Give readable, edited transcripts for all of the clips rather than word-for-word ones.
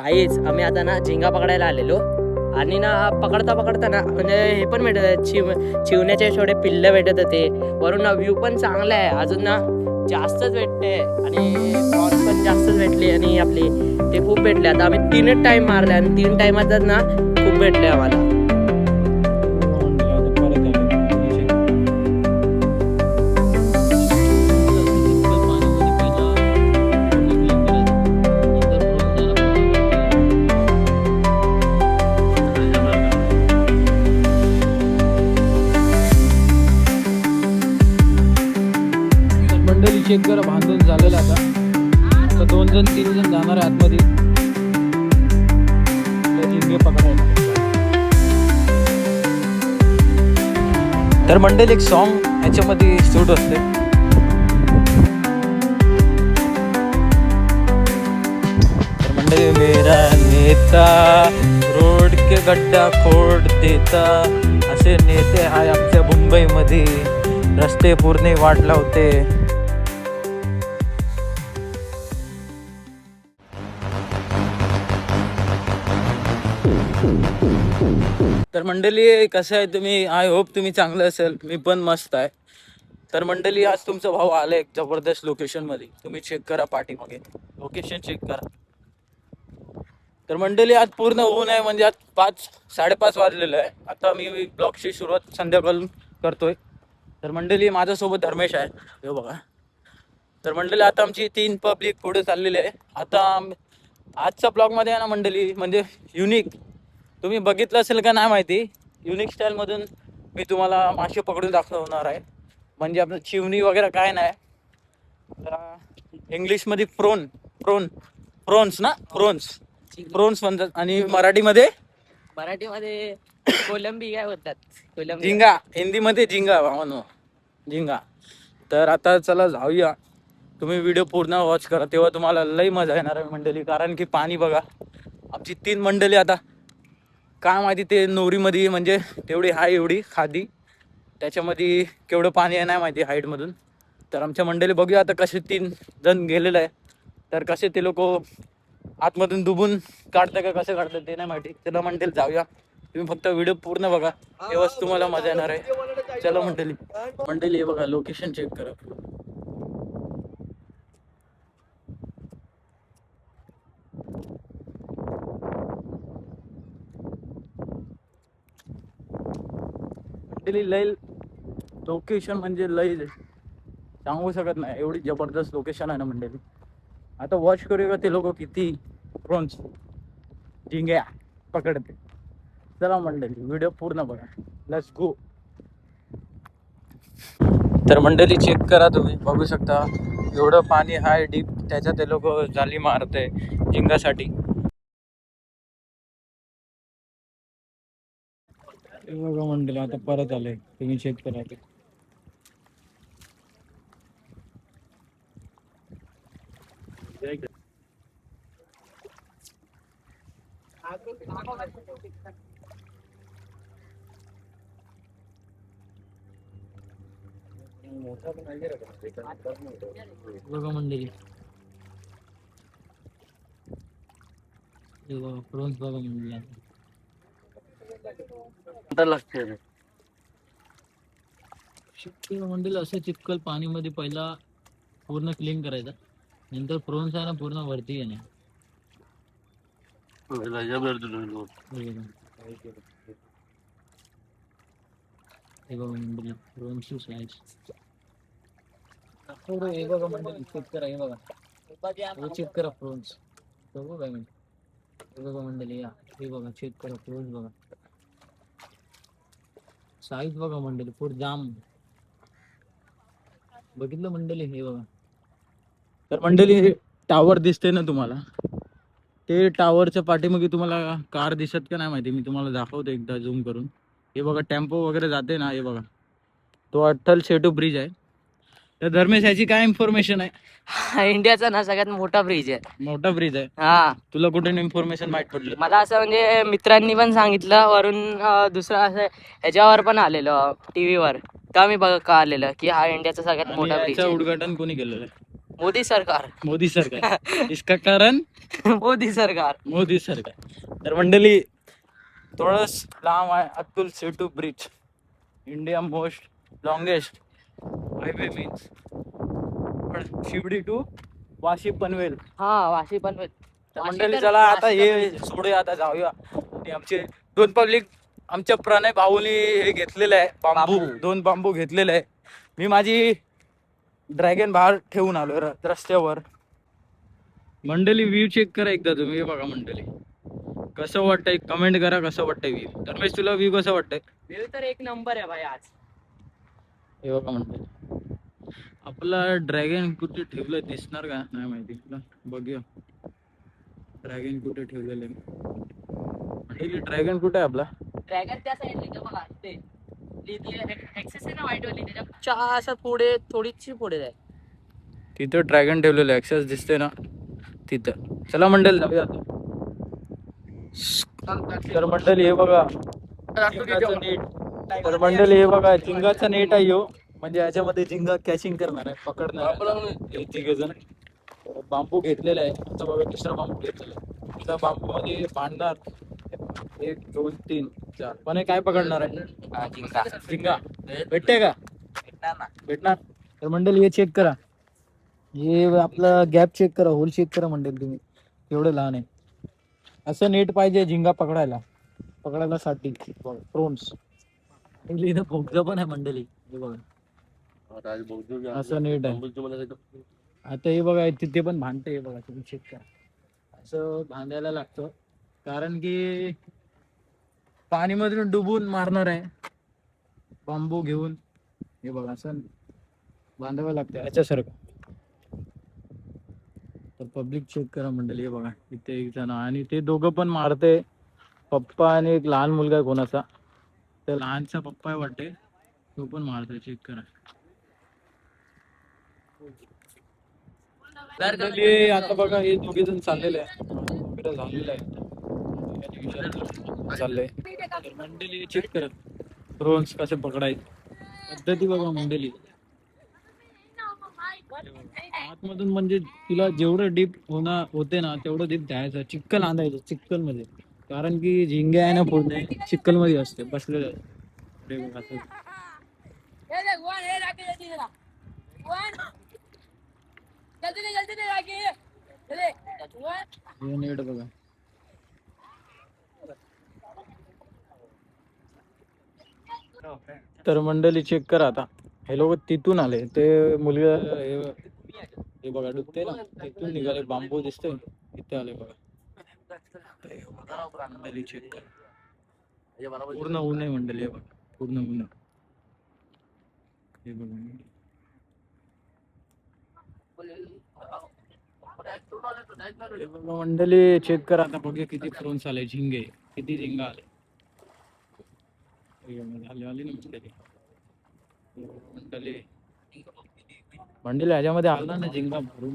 आईच आम्ही आता ना झिंगा पकडायला आलेलो आणि ना पकडता पकडता ना म्हणजे हे पण भेटत चिवण्याचे छोटे पिल्ल भेटत होते. वरून ना व्ह्यू पण चांगला आहे, अजून ना जास्तच भेटते आणि प्रॉन्स पण जास्तच भेटले आणि आपले ते खूप भेटले. आता आम्ही 3च टाइम मारले आणि 3 टाइमातच ना खूप भेटले आम्हाला. मंडळी चेक करा, बांधून झालेलं आता 2 जण 3 जण जाणार आहे आतमध्ये झिंगे पकडायला. तर मंडळी एक सॉन्ग याच्यामध्ये शूट असते. तर मंडळी मेरा नेता रोड के गड्डा खोड देता, असे नेते आहे आमच्या मुंबईमध्ये, रस्ते पूर्ण वाट लावते. तर मंडळी कसं आहे तुम्ही, आय होप तुम्ही चांगलं असेल, मी पण मस्त आहे. तर मंडळी आज तुमचा भाऊ आला एक जबरदस्त लोकेशन मध्ये, तुम्ही चेक करा पाठीमागे लोकेशन चेक करा. तर मंडळी आज पूर्ण ऊन आहे, म्हणजे आज 5-5:30 वाजलेलं आहे. आता मी ब्लॉगची सुरुवात संध्याकाळून करतोय. तर मंडळी माझ्यासोबत धर्मेश आहे, हे बघा. तर मंडळी आता आमची 3 पब्लिक पुढे चाललेली आहे. आता आजचा ब्लॉगमध्ये आहे ना मंडळी, म्हणजे युनिक, तुम्ही बघितलं असेल का नाही माहिती, युनिक स्टाईलमधून मी तुम्हाला मासे पकडून दाखवणार आहे. म्हणजे आपलं चिवणी वगैरे काय नाही, इंग्लिशमध्ये प्रोन्स म्हणतात आणि मराठीमध्ये कोलंबी काय बोलतात, कोलंबी झिंगा, हिंदीमध्ये झिंगा म्हणू, झिंगा. तर आता चला जाऊया, तुम्ही व्हिडिओ पूर्ण वॉच करा, तेव्हा तुम्हाला लई मजा येणार आहे मंडळी. कारण की पाणी बघा, आमची 3 मंडळी आता काय माहिती ते नोरीमध्ये, म्हणजे तेवढी हाय एवढी खादी, त्याच्यामध्ये केवढं पाणी आहे नाही माहिती हाईटमधून. तर आमच्या मंडळी बघूया आता कसे 3 जण गेलेलं आहे, तर कसे ते लोक आतमधून डुबून काढतात का कसं काढतात ते नाही माहिती. चला मंडळी जाऊया, तुम्ही फक्त व्हिडिओ पूर्ण बघा, तेव्हाच तुम्हाला मजा येणार आहे. चला मंडळी हे बघा, लोकेशन चेक करा. लय लोकेशन म्हणजे लय सांगू शकत नाही, एवढी जबरदस्त लोकेशन आहे ना मंडळी. आता वॉच करूया ते लोक किती प्रॉन्स झिंग्या पकडते. चला मंडळी व्हिडिओ पूर्ण बघा, लेट्स गो. तर मंडळी चेक करा, तुम्ही बघू शकता एवढं पाणी हाय डीप, त्याच्यात ते लोक जाली मारते झिंगासाठी. बघा मंडळी आता परत आले, तुम्ही चेक करा. बघा मंडळी, प्रोन्स बघा मंडळी. मंडळी असं चिपकल पाणी मध्ये पहिला पूर्ण क्लीन करायचा, नंतर प्रोन्स आहे ना पूर्ण वरती येणे. हे बघा मंडळी प्रोन्सची साईज, हे बघा मंडळी चेक करा, हे बघा चेक करा प्रोन्स. बघू काय म्हणजे, हे बघा मंडळी, हे बघा चेक करा प्रोन्स बघा, साईज बघा मंडळी, पूर्ण जाम. बघितलं मंडळी, हे बघा. तर मंडळी टावर दिसते ना तुम्हाला, ते टावरच्या पाठीमागे तुम्हाला कार दिसत का नाही माहिती, मी तुम्हाला दाखवतो एकदा झूम करून. हे बघा टेम्पो वगैरे जाते ना, हे बघा तो अट्टल सेतू ब्रिज आहे. तर धर्मेश याची काय इन्फॉर्मेशन आहे? इंडियाचा ना सगळ्यात मोठा ब्रिज आहे. मोठा ब्रिज आहे. हा, तुला कुठे इन्फॉर्मेशन माहित पडली? मला असं म्हणजे मित्रांनी पण सांगितलं, वरून दुसरं असं ह्याच्यावर पण आलेलं टीव्हीवर, का मी बघ का आलेलं की हा इंडियाचा सगळ्यात मोठा ब्रिज याचं आहे. उद्घाटन कोणी केलेलं आहे? मोदी सरकार. मोदी सरकार. इसका कारण मोदी सरकार. मोदी सरकार. तर मंडळी थोडंच लांब आहे Atul Setu bridge. India most longest highway means Shivdi to Vashi Panvel. हा वाशी पण तर मंडळी चला आता हे सोडूया, आता जाऊया. आणि आमचे दोन पब्लिक आमच्या प्रणय भाऊनी हे घेतलेलं आहे बांबू. बांबू. 2 बांबू घेतलेले आहे. मी माझी ड्रॅगन बाहेर ठेवून आलो रस्त्यावर. मंडळी व्ह्यू चेक करा एकदा तुम्ही. हे बघा मंडळी कसं वाटतंय, कमेंट करा कसं वाटतंय व्ह्यू. धर्मेश तुला व्ह्यू कसं वाटतंय? व्ह्यू तर एक नंबर आहे भाई आज. हे बघा मंडळी आपला ड्रॅगन कुठे ठेवलं दिसणार का नाही माहिती तुला. बघूया ड्रॅगन कुठे ठेवलेलं आहे. ड्रॅगन कुठे आहे आपला? ड्रॅगन त्या साईडला बघा ते ऍक्सेस आहे ना व्हाईट वाली त्याच्या असं पुढे थोडीशी पुढे आहे. तिथं ड्रॅगन ठेवलेलं ऍक्सेस दिसते ना तिथं. चला मंडळी जाऊया आता. तर मंडळी हे बघा झिंगाचं नेट. तर मंडळी हे बघा झिंगाचा नेट आहे ह्यो. म्हणजे याच्यामध्ये झिंगा कॅचिंग करणार आहे, पकडणार. तिघजण बांबू घेतलेला आहे. आता बघा दुसरा बांबू घेतलेला आहे. त्या बांबू मध्ये बांधणार 1 2 3 4. पण हे काय पकडणार आहे? झिंगा. भेटते का? भेटणार. तर मंडळी हे चेक करा. हे आपलं गॅप चेक करा, होल चेक करा मंडळी तुम्ही. एवढं लहान आहे. असं नेट पाहिजे झिंगा पकडायला साठी. प्रोन्स इथं भोगदा पण आहे मंडळी. हे बघा असं नेट आहे. आता हे बघा तिथे पण भांडते. हे बघा तुम्ही चेक करा. असं बांधायला लागतं कारण की पाणीमधून डुबून मारणार आहे बांबू घेऊन. हे बघा असं बांधावं लागतं याच्यासारखं. तर पब्लिक चेक करा मंडळी. हे बघा इथे एक जण आणि ते दोघं पण मारते. पप्पा आणि एक लहान मुलगा आहे कोणाचा. तर लहानचा पप्पा आहे वाटते, तो पण मारतोय. चेक करा. आता बघा हे दोघे जण चाललेले आहे, झालेलं आहे चाललंय. तर मंडळी चेक करा ड्रोन्स कसे पकडायचे पद्धती बघा मंडळी. आतमधून म्हणजे तुला जेवढं डीप होते ना तेवढं डीप द्यायचं. चिक्कल आणायचं चिक्कल मध्ये, कारण की झिंगे आहे ना पूर्ण चिक्कल मध्ये असते बसलेलं. नीट बघा. तर मंडळी चेक करा आता. हे लोक तिथून आले. ते मुलगा हे बघा डुबते ना तिथून निघाले. बांबू दिसते इथे आले बघा. मंडळी चेक करा. पूर्ण ऊन आहे मंडळी. हे बघा पूर्ण ऊन आहे. हे बघा मंडळी चेक करा आता. बघूया किती फ्रोन्स आले, झिंगे किती झिंगा आले. आली ना मंडळी ह्याच्यामध्ये आला ना झिंगा भरून.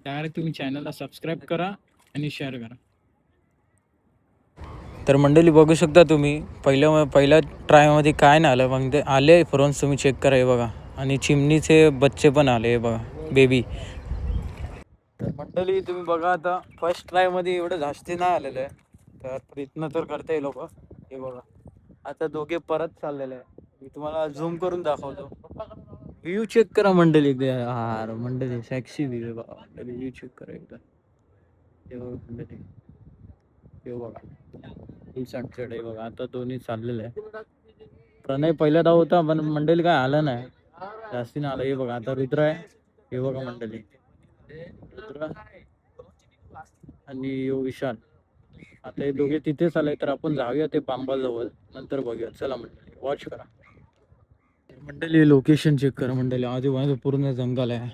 डायरेक्ट तुम्ही चॅनलला सबस्क्राईब करा आणि शेअर करा. तर मंडळी बघू शकता तुम्ही पहिल्या ट्रायमध्ये काय नाही आलं, मग ते आले फ्रोन्स तुम्ही चेक करा. हे बघा आणि चिमणीचे बच्चे पण आले. हे बघा बेबी. तर मंडळी तुम्ही बघा आता फर्स्ट ट्रायमध्ये एवढं जास्ती नाही आलेलं आहे. तर प्रयत्न तर करते लोक. हे बघा आता दोघे परत चाललेले आहे. मी तुम्हाला झूम करून दाखवतो. व्ह्यू चेक करा मंडळी एकदा. हा मंडळी सॅक्सी व्ह्यू बघा. मंडळी व्ह्यू चेक करा एकदा. हे बघा मंडळी. हे बघा ही सनसेट आहे बघा. आता दोन्ही चाललेलं आहे. प्रणय पहिला धाव होता पण मंडळी काय आलं नाही, जास्ती नाही आलं. हे बघा आता रुद्र आहे. हे बघा मंडळी रुद्र आणि यो विशाल. आता हे दोघे तिथेच आले. तर आपण जाऊया ते बांबाजवळ, नंतर बघूया. चला मंडळी वॉच करा. मंडळी लोकेशन चेक करा मंडळी. आजूबाजू पूर्ण जंगल आहे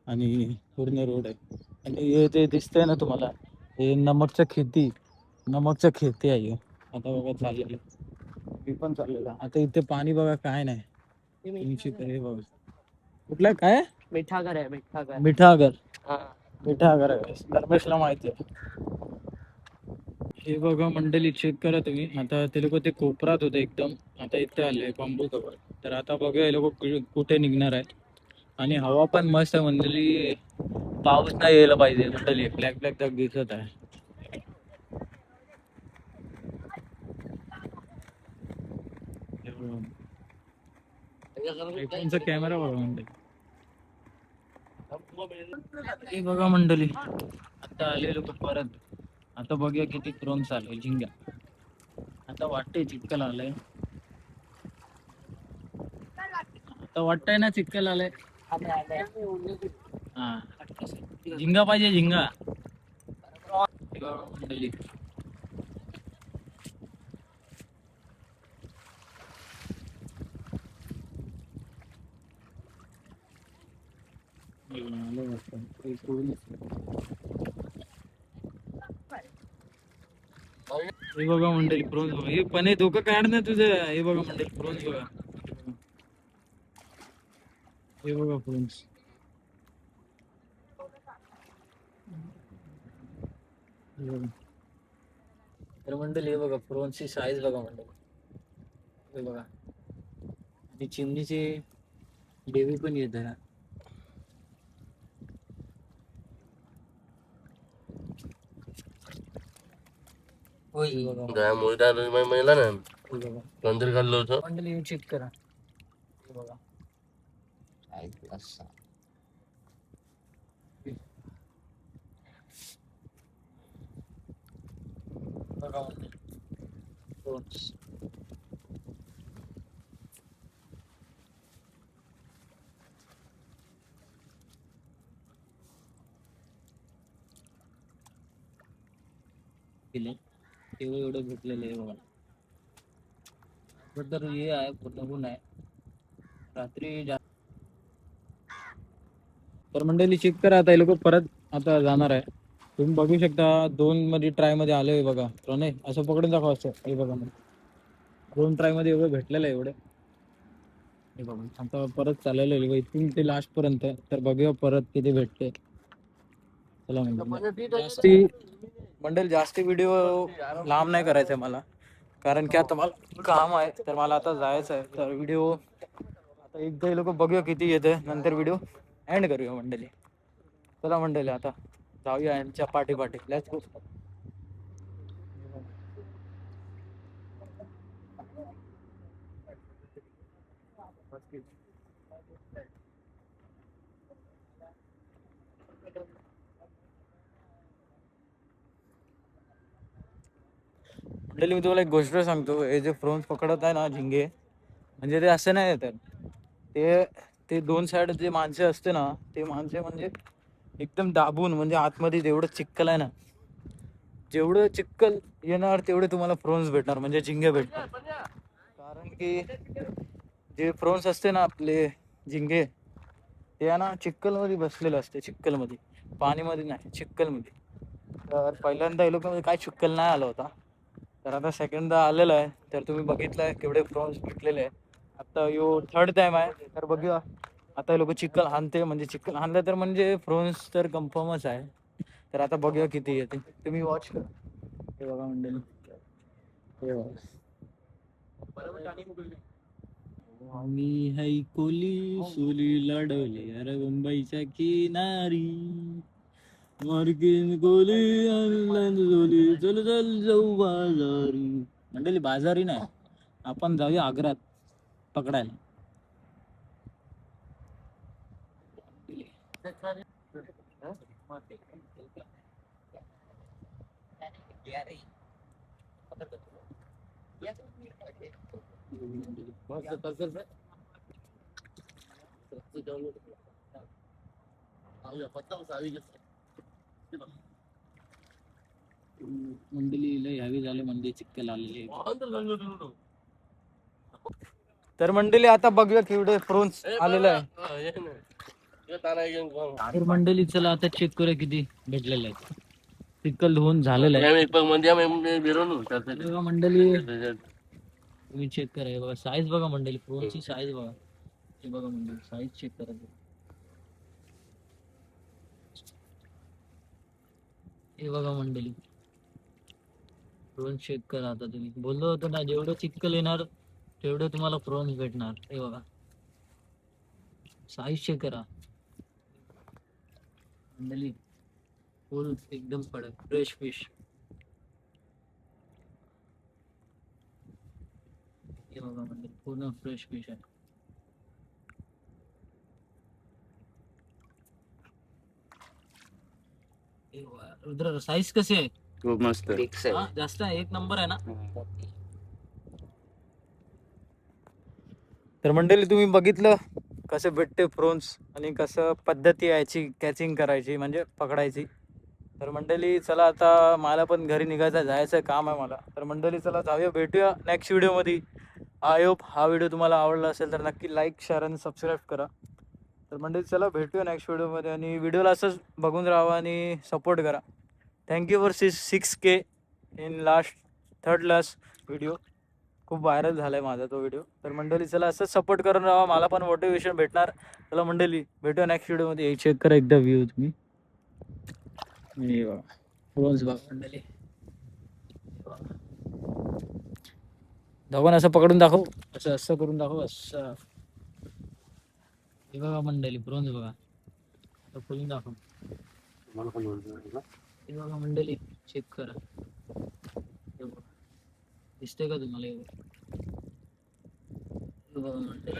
आणि पूर्ण रोड आहे. आणि हे ते दिसतंय ना तुम्हाला, हे नमकच्या खेती आहे. आता बघा चाललेलं मी पण चाललेलं. आता इथे पाणी बघा काय नाही. हे बघा कुठलं काय मिठागर आहे. मिठागर मिठागर आहे. धर्मेशला माहिती आहे. हे बघा मंडळी चेक करा तुम्ही. आता ते लोक ते कोपरात होते एकदम, आता इथे आले बांबू जवळ. तर आता बघूया हे लोक कुठे निघणार आहेत. आणि हवा पण मस्त आहे मंडळी. पाऊस नाही यायला पाहिजे मंडळी. ब्लॅक ब्लॅक ढग दिसत आहे. आयफोनचा कॅमेरा बघा मंडळी. हे बघा मंडळी, आता आले लोक परत. आता बघूया किती क्रॉन्स आले झिंग्या. आता वाटतंय चिक्कल आलंय. आता वाटतंय ना चिक्कल आलंय. हा, झिंगा पाहिजे झिंगा. हे बघा मंडळी. हे बघा मंडळी प्रोन्स बघा. हे पण हे धोका काढ ना तुझं. हे बघा मंडळी प्रोन्स बघा. हे बघा प्रोन्स. तर मंडळी हे बघा प्रोन्सची साईज बघा मंडळी. हे बघा. आणि चिमणीची बेबी पण येत आहे. महिला ना नंतर खाल्लं होतं. मंडळी चेक करा. हे बघा. बघा मंडळी. प्रोन्स. तेव्हा एवढं भेटलेलं आहे बघा. तर हे आहे पूर्ण ऊन आहे. रात्री तर मंडळी चेक करा. आता हे लोक परत आता जाणार आहे. तुम्ही बघू शकता 2 मध्ये ट्राय मध्ये आलोय बघा. प्रणय असं पकडून दाखवा असं. हे बघा 2 ट्राय मध्ये एवढं भेटलेलं आहे एवढं. हे बघा आता परत चाललेलं आहे इथून ते लास्ट पर्यंत. तर बघूया परत किती भेटते. चला जास्ती मंडळी जास्ती व्हिडिओ लांब नाही करायचा मला, कारण की आता मला काम आहे. तर मला आता जायचं आहे. तर व्हिडिओ आता एकदा हे लोक बघूया किती येते, नंतर व्हिडिओ एंड करूया मंडळी. चला मंडळी आता जाऊया यांच्या पाठी पाठी. Let's go. मंडळी मी तुम्हाला एक गोष्ट सांगतो. हे जे फ्रोन्स पकडत आहे ना झिंगे, म्हणजे ते असे नाही येतात. ते ते 2 साइड जे माणसे असते ना, ते माणसे म्हणजे एकदम दाबून, म्हणजे आतमध्ये जेवढं चिक्कल आहे ना, जेवढं चिक्कल येणार तेवढे तुम्हाला फ्रोन्स भेटणार, म्हणजे झिंगे भेटणार. कारण की जे फ्रोन्स असते ना आपले झिंगे, ते आहे ना चिक्कलमध्ये बसलेलं असते. चिक्कलमध्ये, पाणीमध्ये नाही, चिक्कलमध्ये. तर पहिल्यांदा हे लोक काय चिक्कल नाही आला होता. तर आता सेकंडदा आलेलं आहे. तर तुम्ही बघितलंय केवढे फ्रोन्स भेटलेले आहे. आता यो 3rd टाइम आहे. तर बघूया आता हे लोक चिक्कल हाणते. म्हणजे चिक्कल हाणलं तर म्हणजे फ्रोन्स तर कन्फर्मच आहे. तर आता बघूया किती येते. तुम्ही वॉच करा. हे बघा मंडळी. हे बघा. आम्ही है कोली सोली लढवली अरे मुंबईच्या किनारी. मार्किन कोली सोली चल चल जाऊ बाजारी. मंडळी बाजारी नाही, आपण जाऊया आग्र्यात पकडायला. मंडळी लय हवी झाले म्हणजे चिक्कल आलेले. तर मंडळी आता बघूया केवढे फ्रोन्स आलेले आहे. तर मंडळी चला आता चेक करूया किती भेटलेले आहेत. चिक्कल धुवून झालेलं आहे. बघा मंडळी तुम्ही चेक करा. हे बघा साईज बघा मंडळी. फ्रोन्सची साईज बघा. हे बघा मंडळी साईज चेक करा. हे बघा मंडळी फ्रोन्स चेक करा. आता तुम्ही बोललो होतो ना, जेवढं चिक्कल येणार तेवढं तुम्हाला फ्रोन्स भेटणार. हे बघा साईज चेक करा. मंडळी फुल एकदम कडक फ्रेश फिश. हे बघा मंडळी पूर्ण फ्रेश फिश आहे. हे बघा, रुद्र साईज कशी आहे? खूप मस्त. हा, जास्त आहे, एक नंबर आहे ना. तर मंडळी तुम्ही बघितलं कसं भेटते फ्रोन्स आणि कसं पद्धती याची कॅचिंग करायची म्हणजे पकडायची. तर मंडळी चला आता मला पण घरी निघायचं जायचं काम आहे मला. तर मंडळी चला जाऊया भेटूया नेक्स्ट व्हिडिओमध्ये. आय होप हा व्हिडिओ तुम्हाला आवडला असेल तर नक्की लाईक शेअर आणि सबस्क्राईब करा. तर मंडळी चला भेटूया नेक्स्ट व्हिडिओमध्ये आणि व्हिडिओला असंच बघून राहा आणि सपोर्ट करा. Thank you for 6K in third last video. खूप व्हायरल झाला आहे माझा तो व्हिडिओ. तर मंडळी चला असंच सपोर्ट करून राहा, मला पण मोटिवेशन भेटणार. चला मंडळी भेटूया नेक्स्ट व्हिडिओमध्ये. हे चेक करा एकदा व्ह्यू तुम्ही. फ्रोन्स बघा मंडळी. धावून असं पकडून दाखव, असं असं करून दाखव, असं. हे बघा मंडळी फ्रोन्स बघा, खोलून दाखव. हे बघा मंडळी चेक करा. हे बघा. दिसतंय का तुम्हाला? हे बघा मंडळी.